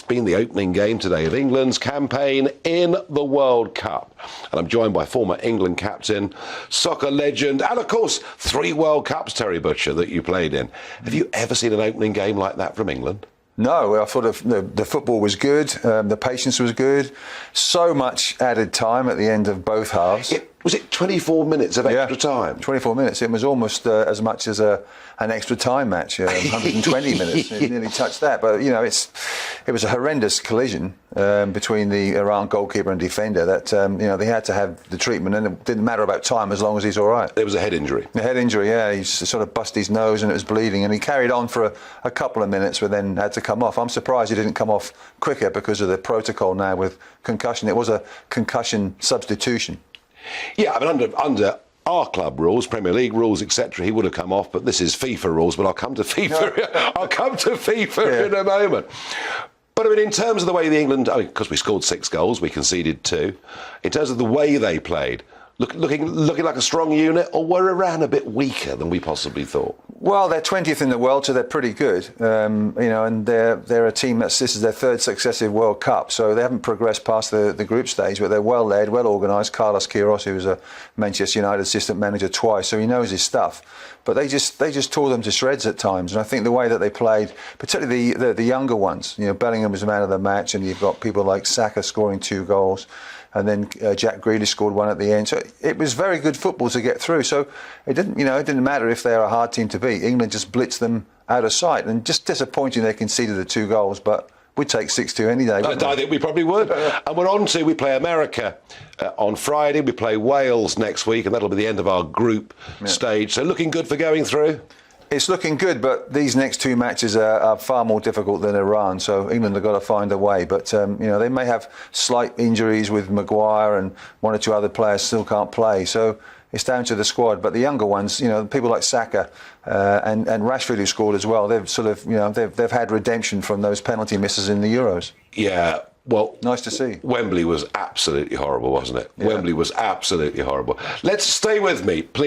been the opening game today of England's campaign in the World Cup. And I'm joined by former England captain, soccer legend, and of course, 3 World Cups, Terry Butcher, that you played in. Have you ever seen an opening game like that from England? No, I thought the football was good, the patience was good, so much added time at the end of both halves. Was it 24 minutes of extra time? 24 minutes. It was almost as much as an extra time match, 120 minutes. It nearly touched that. But, you know, it was a horrendous collision between the Iran goalkeeper and defender that, they had to have the treatment, and it didn't matter about time as long as he's all right. There was a head injury. A head injury, yeah. He sort of busted his nose and it was bleeding, and he carried on for a couple of minutes but then had to come off. I'm surprised he didn't come off quicker because of the protocol now with concussion. It was a concussion substitution. Yeah, I mean, under our club rules, Premier League rules, etc., he would have come off, but this is FIFA rules, but I'll come to FIFA. No. I'll come to FIFA in a moment. But I mean, in terms of the way because we scored 6 goals, we conceded 2. In terms of the way they played, looking like a strong unit, or were Iran a bit weaker than we possibly thought? Well, they're 20th in the world, so they're pretty good. And they're a team this is their 3rd successive World Cup, so they haven't progressed past the group stage, but they're well led, well organised. Carlos Queiroz, who was a Manchester United assistant manager twice, so he knows his stuff. But they just tore them to shreds at times, and I think the way that they played, particularly the younger ones, Bellingham was the man of the match, and you've got people like Saka scoring 2 goals. And then Jack Grealish scored 1 at the end. So it was very good football to get through. So it didn't matter if they're a hard team to beat. England just blitzed them out of sight. And just disappointing they conceded the 2 goals, but we'd take 6-2 any day. I think we probably would. And we play America on Friday. We play Wales next week, and that'll be the end of our group stage. So looking good for going through? It's looking good, but these next 2 matches are far more difficult than Iran, so England have got to find a way. But, they may have slight injuries with Maguire, and 1 or 2 other players still can't play. So it's down to the squad. But the younger ones, people like Saka and Rashford, who scored as well, they've sort of, they've had redemption from those penalty misses in the Euros. Yeah. Well, nice to see. Wembley was absolutely horrible, wasn't it? Yeah. Wembley was absolutely horrible. Let's stay with me, please.